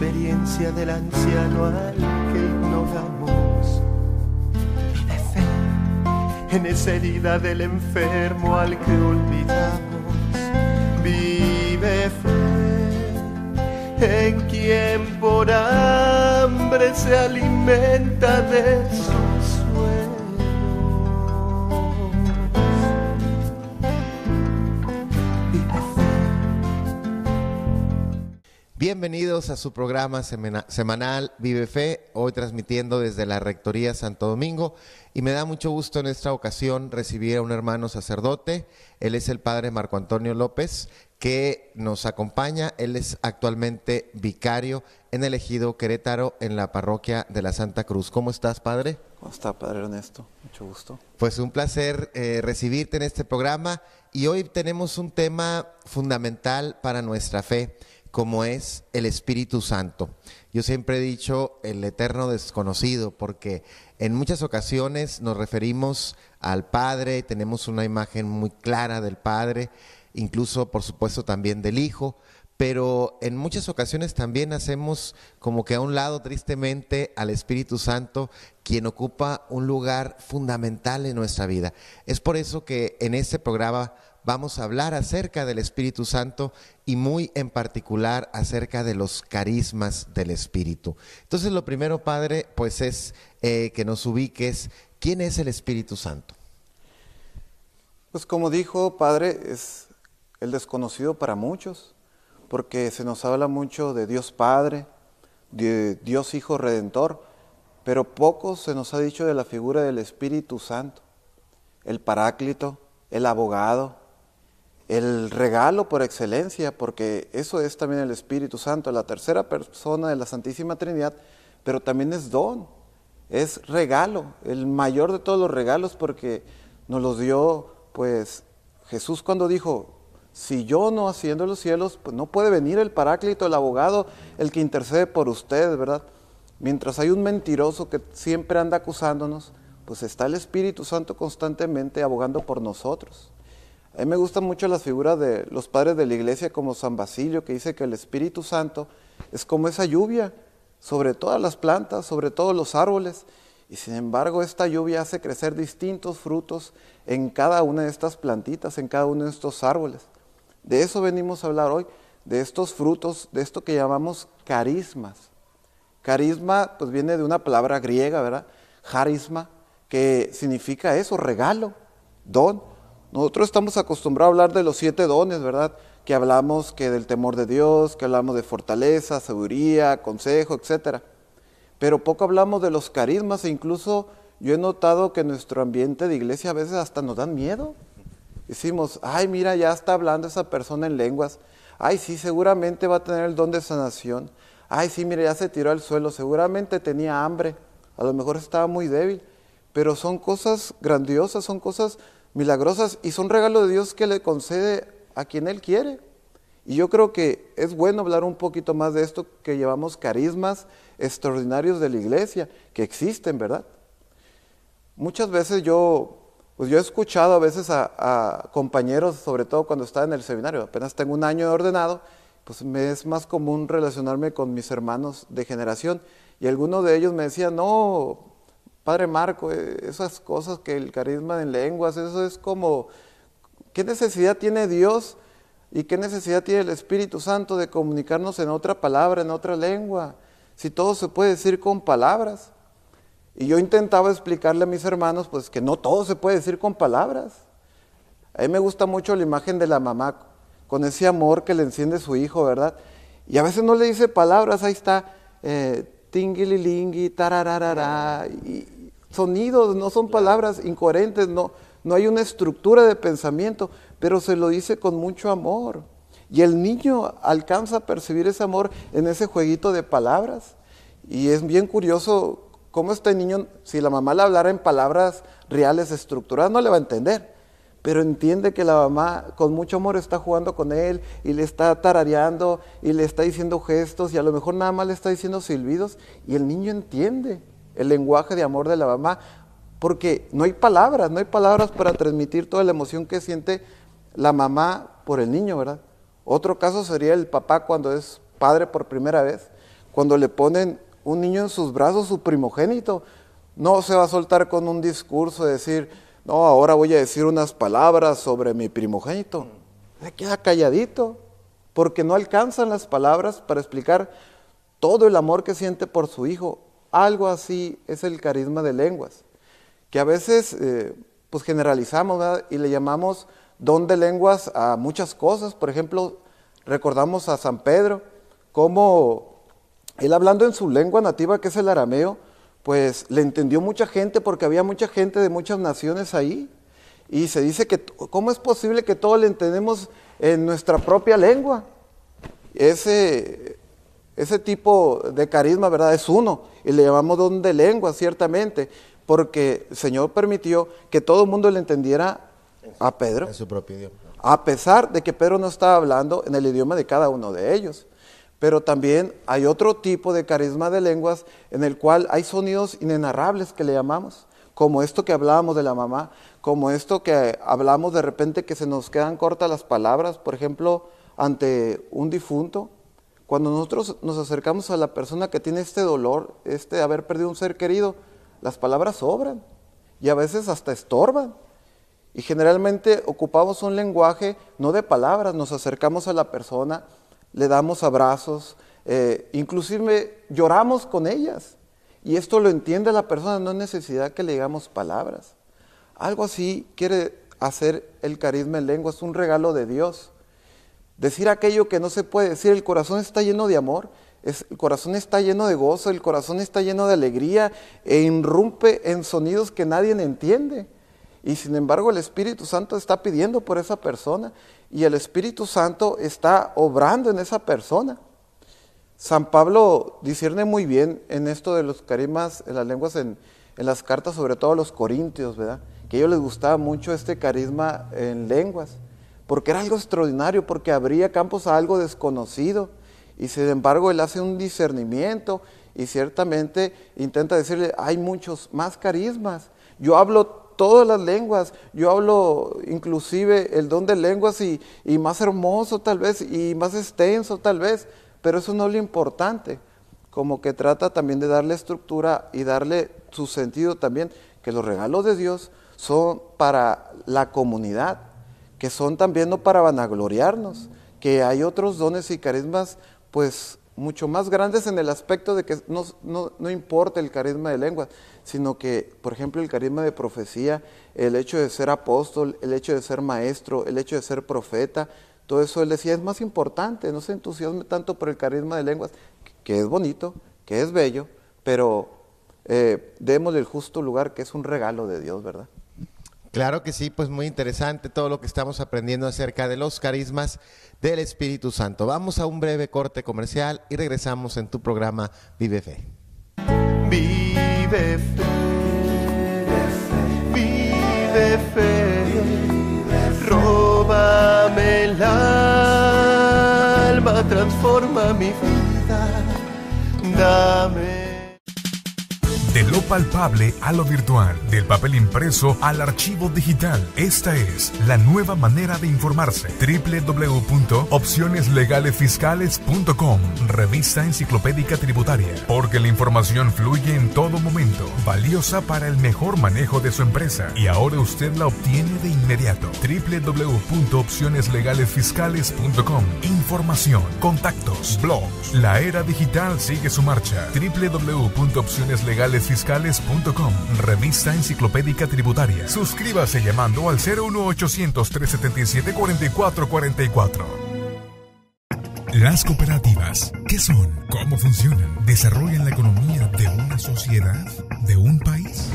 experiencia del anciano al que ignoramos. Vive fe en esa herida del enfermo al que olvidamos. Vive fe en quien por hambre se alimenta de sus sueños. Bienvenidos a su programa semanal Vive Fe, hoy transmitiendo desde la Rectoría Santo Domingo, y me da mucho gusto en esta ocasión recibir a un hermano sacerdote. Él es el padre Marco Antonio López, que nos acompaña. Él es actualmente vicario en el Ejido Querétaro, en la parroquia de la Santa Cruz. ¿Cómo estás, padre? ¿Cómo está, padre Ernesto? Mucho gusto. Pues un placer recibirte en este programa, y hoy tenemos un tema fundamental para nuestra fe, como es el Espíritu Santo. Yo siempre he dicho el eterno desconocido, porque en muchas ocasiones nos referimos al Padre, tenemos una imagen muy clara del Padre, incluso por supuesto también del Hijo, pero en muchas ocasiones también hacemos como que a un lado tristemente al Espíritu Santo, quien ocupa un lugar fundamental en nuestra vida. Es por eso que en este programa vamos a hablar acerca del Espíritu Santo y muy en particular acerca de los carismas del Espíritu. Entonces lo primero, padre, pues es que nos ubiques. ¿Quién es el Espíritu Santo? Pues como dijo, padre, es el desconocido para muchos, porque se nos habla mucho de Dios Padre, de Dios Hijo Redentor, pero poco se nos ha dicho de la figura del Espíritu Santo, el Paráclito, el abogado, el regalo por excelencia, porque eso es también el Espíritu Santo, la tercera persona de la Santísima Trinidad, pero también es don, es regalo, el mayor de todos los regalos, porque nos los dio pues Jesús cuando dijo: si yo no asciendo a los cielos, pues no puede venir el Paráclito, el abogado, el que intercede por ustedes, ¿verdad? Mientras hay un mentiroso que siempre anda acusándonos, pues está el Espíritu Santo constantemente abogando por nosotros. A mí me gustan mucho las figuras de los padres de la iglesia, como San Basilio, que dice que el Espíritu Santo es como esa lluvia sobre todas las plantas, sobre todos los árboles, y sin embargo esta lluvia hace crecer distintos frutos en cada una de estas plantitas, en cada uno de estos árboles. De eso venimos a hablar hoy, de estos frutos, de esto que llamamos carismas. Carisma pues viene de una palabra griega, ¿verdad? Charisma, que significa eso, regalo, don. Nosotros estamos acostumbrados a hablar de los 7 dones, ¿verdad? Que hablamos que del temor de Dios, que hablamos de fortaleza, sabiduría, consejo, etcétera. Pero poco hablamos de los carismas, e incluso yo he notado que nuestro ambiente de iglesia a veces hasta nos dan miedo. Decimos: ay, mira, ya está hablando esa persona en lenguas. Ay, sí, seguramente va a tener el don de sanación. Ay, sí, mira, ya se tiró al suelo, seguramente tenía hambre, a lo mejor estaba muy débil. Pero son cosas grandiosas, son cosas milagrosas y son regalos de Dios que le concede a quien Él quiere. Y yo creo que es bueno hablar un poquito más de esto que llevamos carismas extraordinarios de la iglesia, que existen, ¿verdad? Muchas veces yo he escuchado a veces a compañeros, sobre todo cuando estaba en el seminario, apenas tengo un año de ordenado, pues me es más común relacionarme con mis hermanos de generación, y algunos de ellos me decían: no, Padre Marco, esas cosas que el carisma en lenguas, eso es como, ¿qué necesidad tiene Dios y qué necesidad tiene el Espíritu Santo de comunicarnos en otra palabra, en otra lengua? Si todo se puede decir con palabras. Y yo intentaba explicarle a mis hermanos pues que no todo se puede decir con palabras. A mí me gusta mucho la imagen de la mamá, con ese amor que le enciende su hijo, ¿verdad? Y a veces no le dice palabras, ahí está, tingililingui, tarararara, y sonidos, no son palabras incoherentes, no hay una estructura de pensamiento, pero se lo dice con mucho amor. Y el niño alcanza a percibir ese amor en ese jueguito de palabras. Y es bien curioso cómo este niño, si la mamá le hablara en palabras reales, estructuradas, no le va a entender. Pero entiende que la mamá con mucho amor está jugando con él y le está tarareando y le está diciendo gestos y a lo mejor nada más le está diciendo silbidos, y el niño entiende el lenguaje de amor de la mamá, porque no hay palabras para transmitir toda la emoción que siente la mamá por el niño, ¿verdad? Otro caso sería el papá cuando es padre por primera vez, cuando le ponen un niño en sus brazos, su primogénito, no se va a soltar con un discurso de decir, no, ahora voy a decir unas palabras sobre mi primogénito. Se queda calladito, porque no alcanzan las palabras para explicar todo el amor que siente por su hijo. Algo así es el carisma de lenguas, que a veces pues generalizamos, ¿verdad? Y le llamamos don de lenguas a muchas cosas. Por ejemplo, recordamos a San Pedro, cómo él hablando en su lengua nativa, que es el arameo, pues le entendió mucha gente, porque había mucha gente de muchas naciones ahí. Y se dice que, ¿cómo es posible que todos le entendemos en nuestra propia lengua? Ese tipo de carisma, ¿verdad? Es uno, y le llamamos don de lengua, ciertamente, porque el Señor permitió que todo el mundo le entendiera a Pedro, en su propio idioma, a pesar de que Pedro no estaba hablando en el idioma de cada uno de ellos. Pero también hay otro tipo de carisma de lenguas en el cual hay sonidos inenarrables que le llamamos, como esto que hablábamos de la mamá, como esto que hablamos de repente que se nos quedan cortas las palabras, por ejemplo, ante un difunto. Cuando nosotros nos acercamos a la persona que tiene este dolor, de haber perdido un ser querido, las palabras sobran y a veces hasta estorban. Y generalmente ocupamos un lenguaje no de palabras, nos acercamos a la persona, le damos abrazos, inclusive lloramos con ellas. Y esto lo entiende la persona, no es necesidad que le digamos palabras. Algo así quiere hacer el carisma en lengua, es un regalo de Dios. Decir aquello que no se puede decir, el corazón está lleno de amor, el corazón está lleno de gozo, el corazón está lleno de alegría e irrumpe en sonidos que nadie entiende. Y sin embargo el Espíritu Santo está pidiendo por esa persona y el Espíritu Santo está obrando en esa persona. San Pablo discierne muy bien en esto de los carismas en las lenguas, en las cartas, sobre todo a los corintios, ¿verdad? Que a ellos les gustaba mucho este carisma en lenguas, porque era algo extraordinario, porque abría campos a algo desconocido, y sin embargo él hace un discernimiento y ciertamente intenta decirle, hay muchos más carismas, yo hablo todas las lenguas, yo hablo inclusive el don de lenguas y más hermoso tal vez, y más extenso tal vez, pero eso no es lo importante, como que trata también de darle estructura y darle su sentido también, que los regalos de Dios son para la comunidad, que son también no para vanagloriarnos, que hay otros dones y carismas pues mucho más grandes en el aspecto de que no importa el carisma de lenguas, sino que, por ejemplo, el carisma de profecía, el hecho de ser apóstol, el hecho de ser maestro, el hecho de ser profeta, todo eso él decía es más importante, no se entusiasme tanto por el carisma de lenguas, que es bonito, que es bello, pero démosle el justo lugar, que es un regalo de Dios, ¿verdad? Claro que sí, pues muy interesante todo lo que estamos aprendiendo acerca de los carismas del Espíritu Santo. Vamos a un breve corte comercial y regresamos en tu programa Vive Fe. Vive fe, vive fe, róbame el alma, transforma mi vida, dame. De lo palpable a lo virtual, del papel impreso al archivo digital. Esta es la nueva manera de informarse. www.opcioneslegalesfiscales.com, revista enciclopédica tributaria. Porque la información fluye en todo momento, valiosa para el mejor manejo de su empresa. Y ahora usted la obtiene de inmediato. www.opcioneslegalesfiscales.com. Información, contactos, blogs. La era digital sigue su marcha. www.opcioneslegalesfiscales.com, revista enciclopédica tributaria. Suscríbase llamando al 01800-377-4444. Las cooperativas, ¿qué son? ¿Cómo funcionan? ¿Desarrollan la economía de una sociedad? ¿De un país?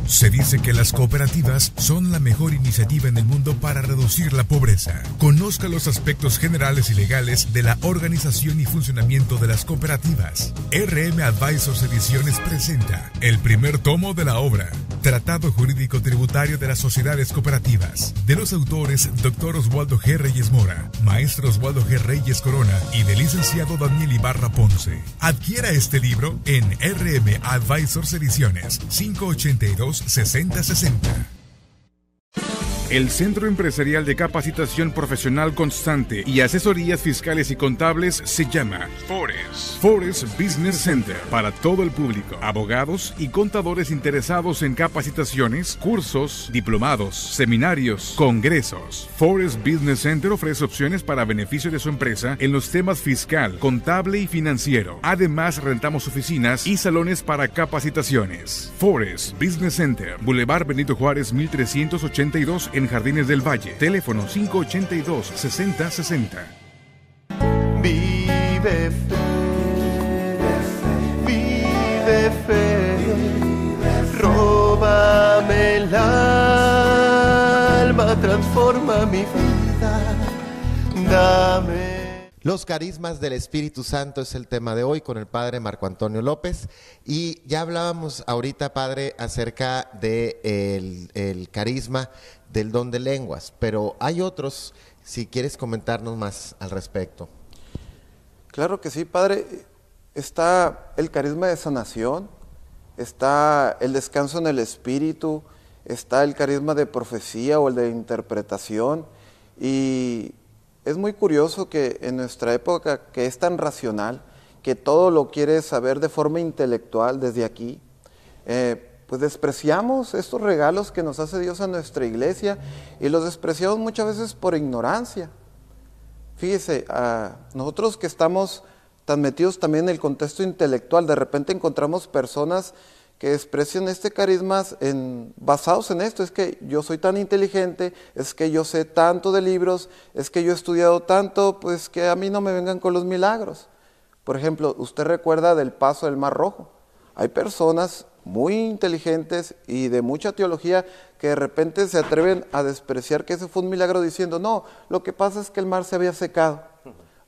Se dice que las cooperativas son la mejor iniciativa en el mundo para reducir la pobreza. Conozca los aspectos generales y legales de la organización y funcionamiento de las cooperativas. RM Advisors Ediciones presenta el primer tomo de la obra, Tratado Jurídico Tributario de las Sociedades Cooperativas, de los autores Dr. Oswaldo G. Reyes Mora, Maestro Oswaldo G. Reyes Corona y del licenciado Daniel Ibarra Ponce. Adquiera este libro en RM Advisors Ediciones, 582-6060. El Centro Empresarial de Capacitación Profesional Constante y Asesorías Fiscales y Contables se llama Forest Business Center, para todo el público, abogados y contadores interesados en capacitaciones, cursos, diplomados, seminarios, congresos. Forest Business Center ofrece opciones para beneficio de su empresa en los temas fiscal, contable y financiero. Además, rentamos oficinas y salones para capacitaciones. Forest Business Center, Boulevard Benito Juárez 1382 en Jardines del Valle. Teléfono 582-6060. Vive fe, vive fe, róbame el alma, transforma mi vida, dame. Los carismas del Espíritu Santo es el tema de hoy con el Padre Marco Antonio López, y ya hablábamos ahorita, Padre, acerca de el carisma del don de lenguas, pero hay otros, si quieres comentarnos más al respecto. Claro que sí, Padre. Está el carisma de sanación, está el descanso en el Espíritu, está el carisma de profecía o el de interpretación, y es muy curioso que en nuestra época, que es tan racional, que todo lo quiere saber de forma intelectual desde aquí, pues despreciamos estos regalos que nos hace Dios a nuestra iglesia, y los despreciamos muchas veces por ignorancia. Fíjese, nosotros que estamos tan metidos también en el contexto intelectual, de repente encontramos personas que desprecian este carisma basados en esto: es que yo soy tan inteligente, es que yo sé tanto de libros, es que yo he estudiado tanto, pues que a mí no me vengan con los milagros. Por ejemplo, usted recuerda del paso del Mar Rojo. Hay personas muy inteligentes y de mucha teología que de repente se atreven a despreciar que ese fue un milagro, diciendo: no, lo que pasa es que el mar se había secado.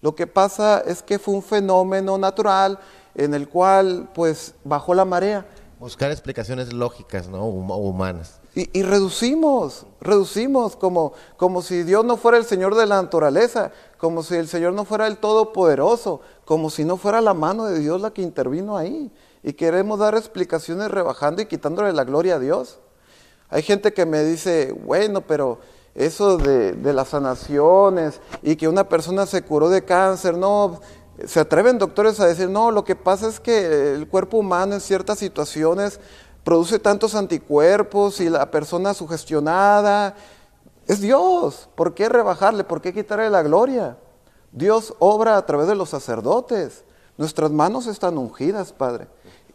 Lo que pasa es que fue un fenómeno natural en el cual pues bajó la marea. Buscar explicaciones lógicas, ¿no? Humanas. Y reducimos como si Dios no fuera el Señor de la naturaleza, como si el Señor no fuera el Todopoderoso, como si no fuera la mano de Dios la que intervino ahí. Y queremos dar explicaciones rebajando y quitándole la gloria a Dios. Hay gente que me dice: bueno, pero eso de las sanaciones y que una persona se curó de cáncer, no. Se atreven doctores a decir: no, lo que pasa es que el cuerpo humano en ciertas situaciones produce tantos anticuerpos y la persona sugestionada. Es Dios, ¿por qué rebajarle? ¿Por qué quitarle la gloria? Dios obra a través de los sacerdotes. Nuestras manos están ungidas, Padre.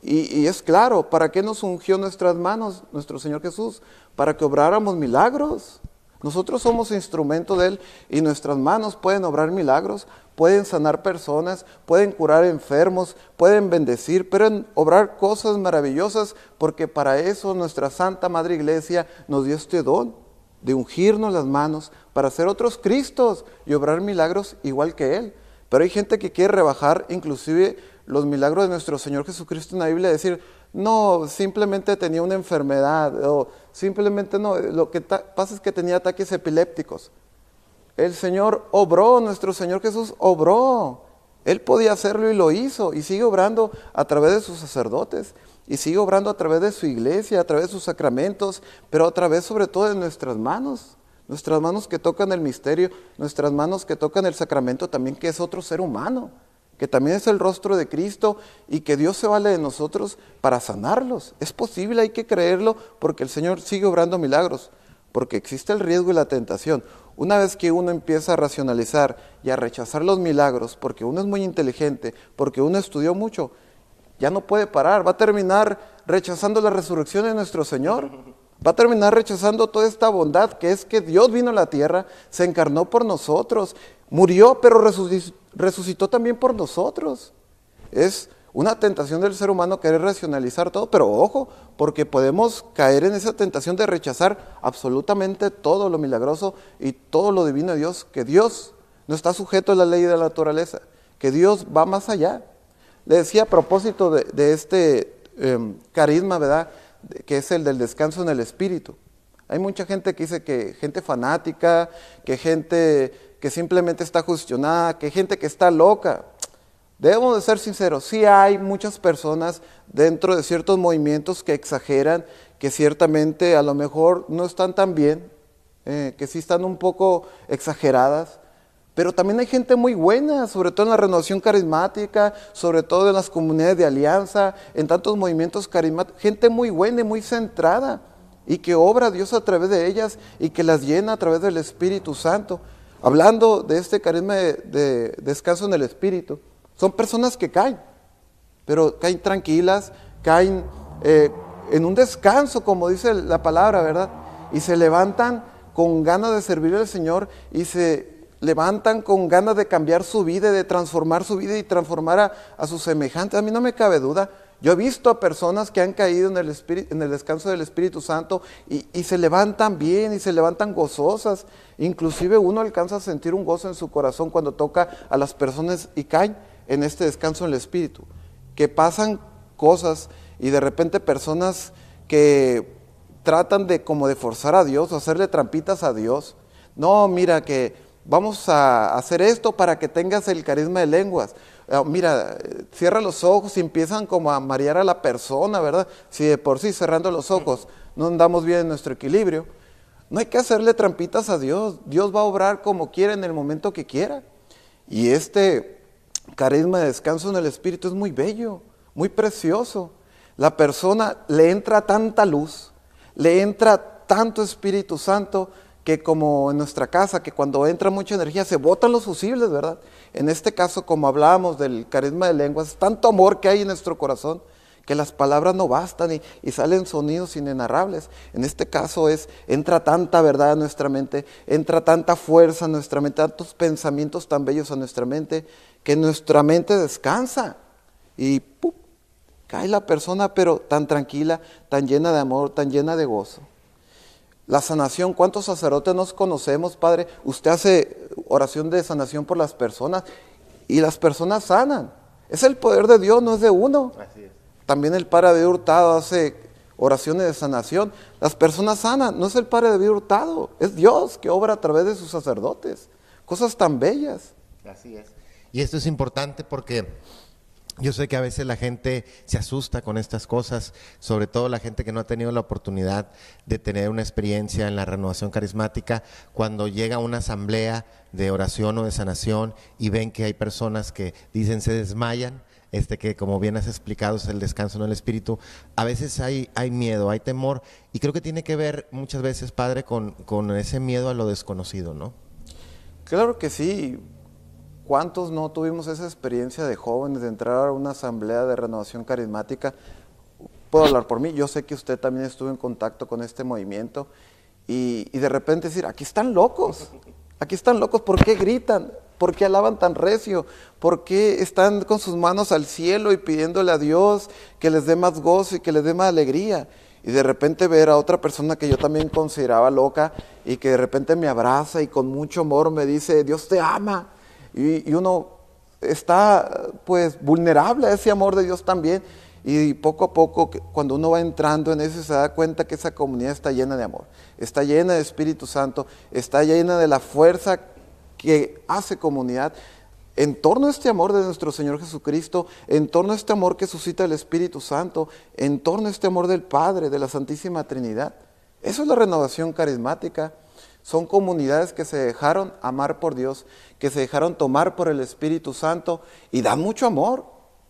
Y es claro, ¿para qué nos ungió nuestras manos nuestro Señor Jesús? Para que obráramos milagros. Nosotros somos instrumento de Él, y nuestras manos pueden obrar milagros, pueden sanar personas, pueden curar enfermos, pueden bendecir, pueden obrar cosas maravillosas, porque para eso nuestra Santa Madre Iglesia nos dio este don de ungirnos las manos para ser otros Cristos y obrar milagros igual que Él. Pero hay gente que quiere rebajar inclusive los milagros de nuestro Señor Jesucristo en la Biblia, decir: no, simplemente tenía una enfermedad, o simplemente no, lo que pasa es que tenía ataques epilépticos. El Señor obró, nuestro Señor Jesús obró. Él podía hacerlo y lo hizo, y sigue obrando a través de sus sacerdotes, y sigue obrando a través de su iglesia, a través de sus sacramentos, pero a través sobre todo de nuestras manos que tocan el misterio, nuestras manos que tocan el sacramento también, que es otro ser humano, que también es el rostro de Cristo, y que Dios se vale de nosotros para sanarlos. Es posible, hay que creerlo, porque el Señor sigue obrando milagros, porque existe el riesgo y la tentación. Una vez que uno empieza a racionalizar y a rechazar los milagros, porque uno es muy inteligente, porque uno estudió mucho, ya no puede parar, va a terminar rechazando la resurrección de nuestro Señor, va a terminar rechazando toda esta bondad que es que Dios vino a la tierra, se encarnó por nosotros, murió, pero resucitó también por nosotros. Es una tentación del ser humano querer racionalizar todo, pero ojo, porque podemos caer en esa tentación de rechazar absolutamente todo lo milagroso y todo lo divino de Dios, que Dios no está sujeto a la ley de la naturaleza, que Dios va más allá. Le decía a propósito de este carisma, ¿verdad?, que es el del descanso en el Espíritu. Hay mucha gente que dice que gente fanática, que gente que simplemente está cuestionada, que gente que está loca. Debemos de ser sinceros, sí hay muchas personas dentro de ciertos movimientos que exageran, que ciertamente a lo mejor no están tan bien que sí están un poco exageradas, pero también hay gente muy buena, sobre todo en la renovación carismática, sobre todo en las comunidades de alianza, en tantos movimientos carismáticos, gente muy buena y muy centrada, y que obra Dios a través de ellas y que las llena a través del Espíritu Santo. Hablando de este carisma de descanso en el Espíritu, son personas que caen, pero caen tranquilas, caen en un descanso, como dice la palabra, ¿verdad? Y se levantan con ganas de servir al Señor y se levantan con ganas de cambiar su vida, de transformar su vida y transformar a sus semejantes. A mí no me cabe duda. Yo he visto a personas que han caído en el descanso del Espíritu Santo y se levantan bien y se levantan gozosas. Inclusive uno alcanza a sentir un gozo en su corazón cuando toca a las personas y caen en este descanso del Espíritu. Que pasan cosas y de repente personas que tratan de como de forzar a Dios o hacerle trampitas a Dios. No, mira que vamos a hacer esto para que tengas el carisma de lenguas. Mira, cierra los ojos y empiezan como a marear a la persona, ¿verdad? Si de por sí cerrando los ojos no andamos bien en nuestro equilibrio. No hay que hacerle trampitas a Dios. Dios va a obrar como quiera en el momento que quiera. Y este carisma de descanso en el Espíritu es muy bello, muy precioso. La persona le entra tanta luz, le entra tanto Espíritu Santo, que como en nuestra casa, que cuando entra mucha energía se botan los fusibles, ¿verdad? En este caso, como hablábamos del carisma de lenguas, tanto amor que hay en nuestro corazón, que las palabras no bastan y salen sonidos inenarrables. En este caso entra tanta verdad a nuestra mente, entra tanta fuerza a nuestra mente, tantos pensamientos tan bellos a nuestra mente, que nuestra mente descansa y ¡pum!, cae la persona, pero tan tranquila, tan llena de amor, tan llena de gozo. La sanación, ¿cuántos sacerdotes nos conocemos, Padre? Usted hace oración de sanación por las personas y las personas sanan. Es el poder de Dios, no es de uno. Así es. También el Padre David Hurtado hace oraciones de sanación. Las personas sanan, no es el Padre David Hurtado, es Dios que obra a través de sus sacerdotes. Cosas tan bellas. Así es. Y esto es importante porque yo sé que a veces la gente se asusta con estas cosas, sobre todo la gente que no ha tenido la oportunidad de tener una experiencia en la renovación carismática, cuando llega a una asamblea de oración o de sanación y ven que hay personas que dicen se desmayan, que como bien has explicado es el descanso en el Espíritu. A veces hay miedo, hay temor, y creo que tiene que ver muchas veces, Padre, con ese miedo a lo desconocido, ¿no? Claro que sí. ¿Cuántos no tuvimos esa experiencia de jóvenes de entrar a una asamblea de renovación carismática? Puedo hablar por mí, yo sé que usted también estuvo en contacto con este movimiento y de repente decir, aquí están locos, ¿por qué gritan? ¿Por qué alaban tan recio? ¿Por qué están con sus manos al cielo y pidiéndole a Dios que les dé más gozo y que les dé más alegría? Y de repente ver a otra persona que yo también consideraba loca y que de repente me abraza y con mucho amor me dice, Dios te ama. Y uno está pues vulnerable a ese amor de Dios también, y poco a poco cuando uno va entrando en eso se da cuenta que esa comunidad está llena de amor, está llena de Espíritu Santo, está llena de la fuerza que hace comunidad en torno a este amor de nuestro Señor Jesucristo, en torno a este amor que suscita el Espíritu Santo, en torno a este amor del Padre, de la Santísima Trinidad. Eso es la renovación carismática. Son comunidades que se dejaron amar por Dios, que se dejaron tomar por el Espíritu Santo y dan mucho amor,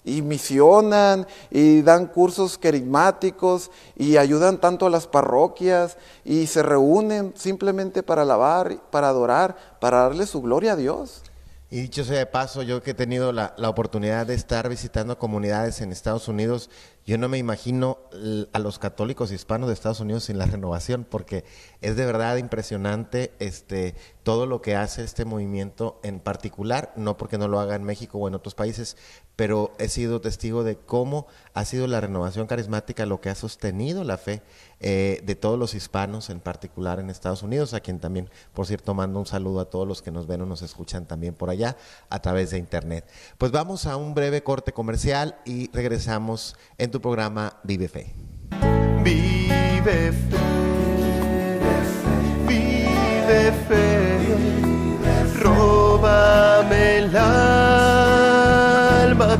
y misionan, y dan cursos carismáticos, y ayudan tanto a las parroquias, y se reúnen simplemente para alabar, para adorar, para darle su gloria a Dios. Y dicho sea de paso, yo que he tenido la oportunidad de estar visitando comunidades en Estados Unidos, yo no me imagino a los católicos hispanos de Estados Unidos sin la renovación, porque es de verdad impresionante todo lo que hace este movimiento en particular, no porque no lo haga en México o en otros países, pero he sido testigo de cómo ha sido la renovación carismática lo que ha sostenido la fe de todos los hispanos, en particular en Estados Unidos, a quien también, por cierto, mando un saludo a todos los que nos ven o nos escuchan también por allá a través de internet. Pues vamos a un breve corte comercial y regresamos en tu programa Vive Fe. Vive fe, vive fe, róbame el alma,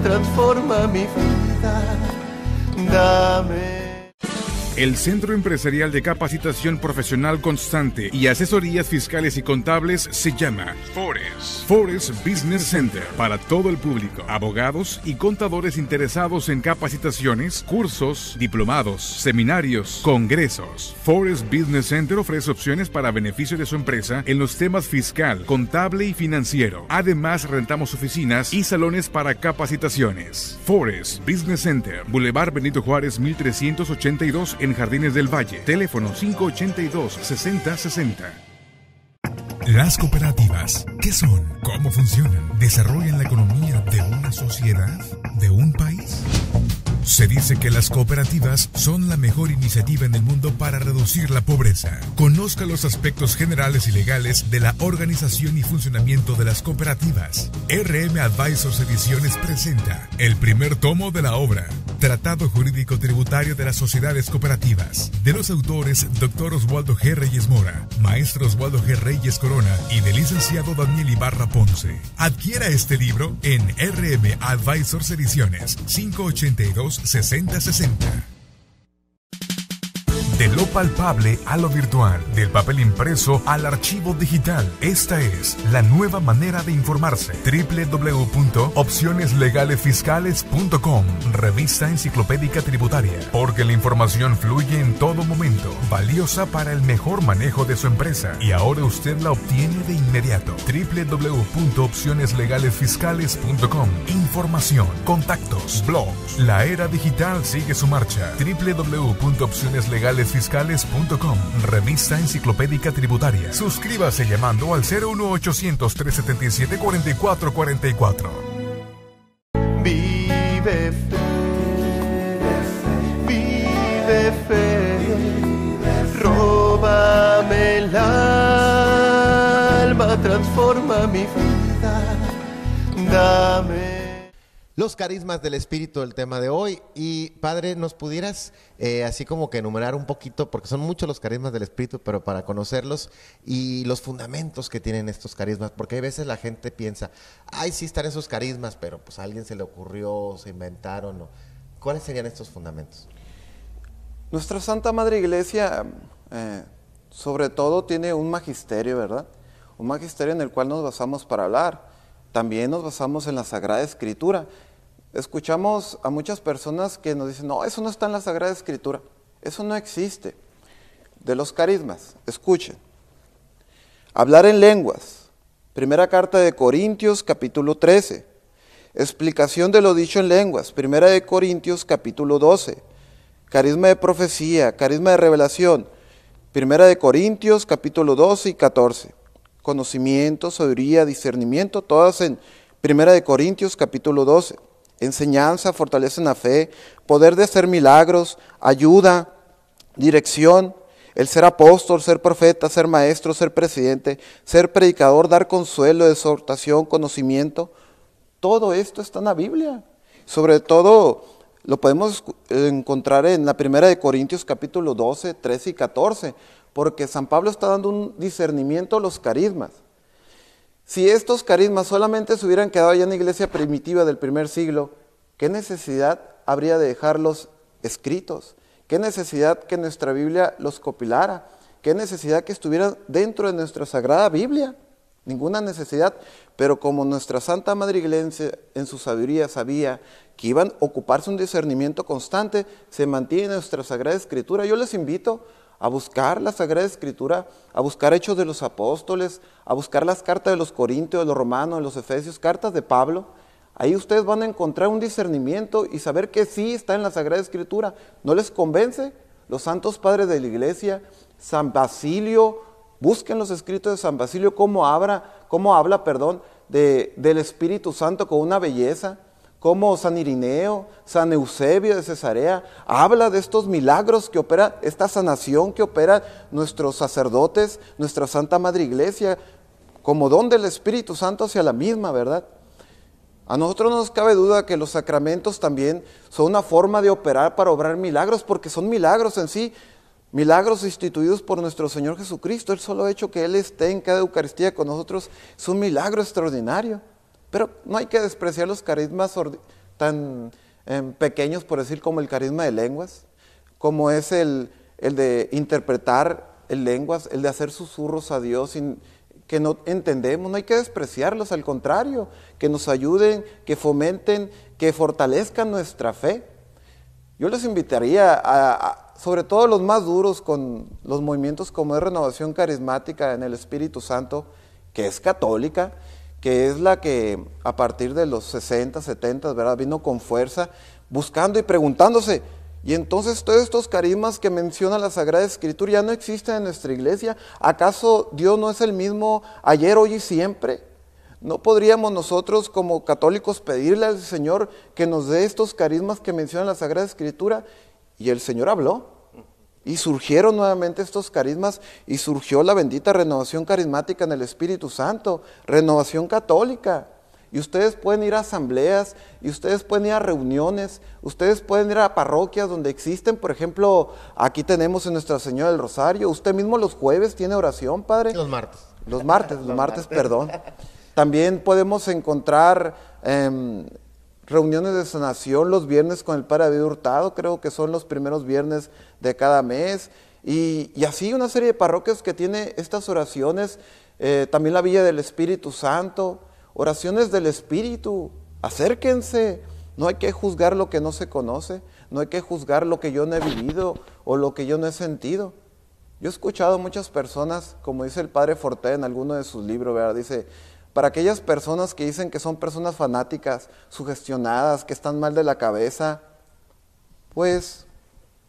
transforma mi vida, dame. El Centro Empresarial de Capacitación Profesional Constante y Asesorías Fiscales y Contables se llama Forest Business Center, para todo el público, abogados y contadores interesados en capacitaciones, cursos, diplomados, seminarios, congresos. Forest Business Center ofrece opciones para beneficio de su empresa en los temas fiscal, contable y financiero. Además, rentamos oficinas y salones para capacitaciones. Forest Business Center, Boulevard Benito Juárez 1382 en Jardines del Valle. Teléfono 582-6060. Las cooperativas, ¿qué son? ¿Cómo funcionan? ¿Desarrollan la economía de una sociedad? ¿De un país? Se dice que las cooperativas son la mejor iniciativa en el mundo para reducir la pobreza. Conozca los aspectos generales y legales de la organización y funcionamiento de las cooperativas. RM Advisors Ediciones presenta el primer tomo de la obra, Tratado Jurídico Tributario de las Sociedades Cooperativas, de los autores Dr. Oswaldo G. Reyes Mora, Maestro Oswaldo G. Reyes Corona y del licenciado Daniel Ibarra Ponce. Adquiera este libro en RM Advisors Ediciones, 582-6060. De lo palpable a lo virtual, del papel impreso al archivo digital. Esta es la nueva manera de informarse. www.opcioneslegalesfiscales.com, revista enciclopédica tributaria. Porque la información fluye en todo momento, valiosa para el mejor manejo de su empresa. Y ahora usted la obtiene de inmediato. www.opcioneslegalesfiscales.com. Información, contactos, blogs. La era digital sigue su marcha. www.opcioneslegalesfiscales.com, revista enciclopédica tributaria. Suscríbase llamando al 01800-377-4444. Vive fe, vive fe, róbame el alma, transforma mi vida, dame. Los carismas del Espíritu, el tema de hoy. Y Padre, ¿nos pudieras así como que enumerar un poquito, porque son muchos los carismas del Espíritu, pero para conocerlos y los fundamentos que tienen estos carismas? Porque hay veces la gente piensa, ay, sí están esos carismas, pero pues a alguien se le ocurrió, se inventaron, ¿no? ¿Cuáles serían estos fundamentos? Nuestra Santa Madre Iglesia, sobre todo, tiene un magisterio, ¿verdad? Un magisterio en el cual nos basamos para hablar. También nos basamos en la Sagrada Escritura. Escuchamos a muchas personas que nos dicen, no, eso no está en la Sagrada Escritura, eso no existe. De los carismas, escuchen. Hablar en lenguas, primera carta de Corintios, capítulo 13. Explicación de lo dicho en lenguas, primera de Corintios, capítulo 12. Carisma de profecía, carisma de revelación, primera de Corintios, capítulo 12 y 14. Conocimiento, sabiduría, discernimiento, todas en primera de Corintios, capítulo 12. Enseñanza, fortaleza en la fe, poder de hacer milagros, ayuda, dirección, el ser apóstol, ser profeta, ser maestro, ser presidente, ser predicador, dar consuelo, exhortación, conocimiento. Todo esto está en la Biblia. Sobre todo lo podemos encontrar en la primera de Corintios capítulo 12, 13 y 14, porque San Pablo está dando un discernimiento a los carismas. Si estos carismas solamente se hubieran quedado allá en la iglesia primitiva del primer siglo, ¿qué necesidad habría de dejarlos escritos? ¿Qué necesidad que nuestra Biblia los compilara? ¿Qué necesidad que estuvieran dentro de nuestra Sagrada Biblia? Ninguna necesidad, pero como nuestra Santa Madre Iglesia en su sabiduría sabía que iban a ocuparse un discernimiento constante, se mantiene en nuestra Sagrada Escritura. Yo les invito a buscar la Sagrada Escritura, a buscar Hechos de los Apóstoles, a buscar las cartas de los Corintios, de los Romanos, de los Efesios, cartas de Pablo. Ahí ustedes van a encontrar un discernimiento y saber que sí está en la Sagrada Escritura. ¿No les convence? Los santos padres de la Iglesia, San Basilio, busquen los escritos de San Basilio, cómo habla del Espíritu Santo con una belleza. Como San Irineo, San Eusebio de Cesarea, habla de estos milagros que opera, esta sanación que opera nuestros sacerdotes, nuestra Santa Madre Iglesia, como don del Espíritu Santo hacia la misma, ¿verdad? A nosotros no nos cabe duda que los sacramentos también son una forma de operar para obrar milagros, porque son milagros en sí, milagros instituidos por nuestro Señor Jesucristo. El solo hecho que Él esté en cada Eucaristía con nosotros es un milagro extraordinario. Pero no hay que despreciar los carismas tan pequeños, por decir, como el carisma de lenguas. como es el de interpretar en lenguas, el de hacer susurros a Dios que no entendemos. No hay que despreciarlos, al contrario, que nos ayuden, que fomenten, que fortalezcan nuestra fe. Yo les invitaría sobre todo los más duros con los movimientos como es Renovación Carismática en el Espíritu Santo, que es católica, que es la que a partir de los 60, 70, ¿verdad?, vino con fuerza, buscando y preguntándose, y entonces todos estos carismas que menciona la Sagrada Escritura ya no existen en nuestra iglesia. ¿Acaso Dios no es el mismo ayer, hoy y siempre? ¿No podríamos nosotros como católicos pedirle al Señor que nos dé estos carismas que menciona la Sagrada Escritura? Y el Señor habló, y surgieron nuevamente estos carismas, y surgió la bendita renovación carismática en el Espíritu Santo, renovación católica. Y ustedes pueden ir a asambleas, y ustedes pueden ir a reuniones, ustedes pueden ir a parroquias donde existen, por ejemplo, aquí tenemos en Nuestra Señora del Rosario. Usted mismo los jueves tiene oración, Padre. Los martes. Los martes, perdón. También podemos encontrar reuniones de sanación los viernes con el Padre David Hurtado, creo que son los primeros viernes de cada mes, y así una serie de parroquias que tiene estas oraciones, también la Villa del Espíritu Santo, oraciones del Espíritu. Acérquense, no hay que juzgar lo que no se conoce, no hay que juzgar lo que yo no he vivido o lo que yo no he sentido. Yo he escuchado a muchas personas, como dice el Padre Forté en alguno de sus libros, ¿verdad?, dice, para aquellas personas que dicen que son personas fanáticas, sugestionadas, que están mal de la cabeza, pues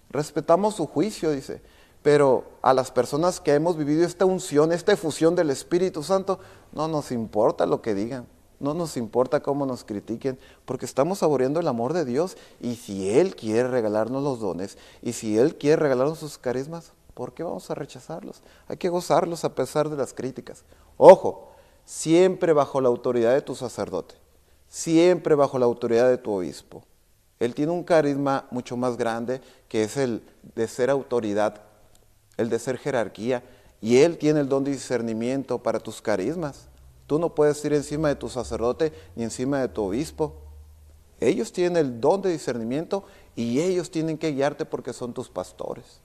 respetamos su juicio, dice, pero a las personas que hemos vivido esta unción, esta efusión del Espíritu Santo, no nos importa lo que digan, no nos importa cómo nos critiquen, porque estamos saboreando el amor de Dios, y si Él quiere regalarnos los dones, y si Él quiere regalarnos sus carismas, ¿por qué vamos a rechazarlos? Hay que gozarlos a pesar de las críticas. Ojo, siempre bajo la autoridad de tu sacerdote, siempre bajo la autoridad de tu obispo. Él tiene un carisma mucho más grande, que es el de ser autoridad, el de ser jerarquía, y él tiene el don de discernimiento para tus carismas. Tú no puedes ir encima de tu sacerdote ni encima de tu obispo. Ellos tienen el don de discernimiento y ellos tienen que guiarte porque son tus pastores.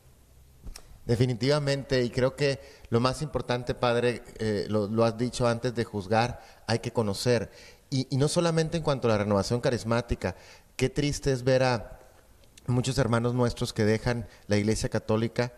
Definitivamente, y creo que lo más importante, Padre, lo has dicho antes de juzgar, hay que conocer. Y no solamente en cuanto a la renovación carismática, qué triste es ver a muchos hermanos nuestros que dejan la Iglesia Católica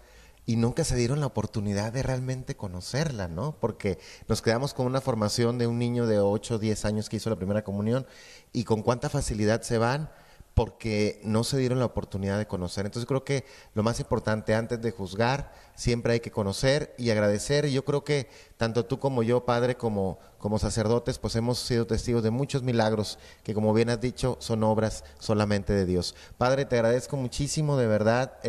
y nunca se dieron la oportunidad de realmente conocerla, ¿no? Porque nos quedamos con una formación de un niño de 8 o 10 años que hizo la primera comunión, y con cuánta facilidad se van porque no se dieron la oportunidad de conocer. Entonces creo que lo más importante antes de juzgar, siempre hay que conocer y agradecer. Y yo creo que tanto tú como yo, Padre, como sacerdotes, pues hemos sido testigos de muchos milagros que, como bien has dicho, son obras solamente de Dios. Padre, te agradezco muchísimo, de verdad,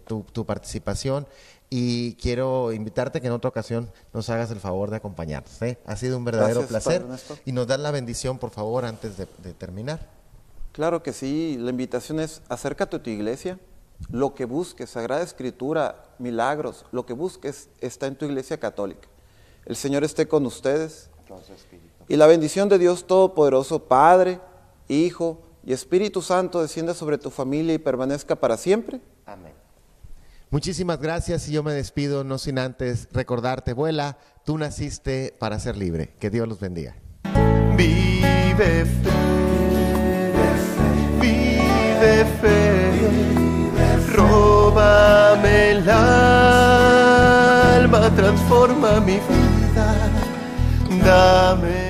tu participación, y quiero invitarte que en otra ocasión nos hagas el favor de acompañarnos, ¿eh? Ha sido un verdadero placer. Y nos das la bendición, por favor, antes de terminar. Claro que sí, la invitación es: acércate a tu iglesia, lo que busques, Sagrada Escritura, milagros, lo que busques está en tu iglesia católica. El Señor esté con ustedes, y la bendición de Dios Todopoderoso, Padre, Hijo y Espíritu Santo, descienda sobre tu familia y permanezca para siempre. Amén. Muchísimas gracias, y yo me despido no sin antes recordarte: vuela, tú naciste para ser libre. Que Dios los bendiga. Vive fe. Vive fe, róbame el alma, transforma mi vida, dame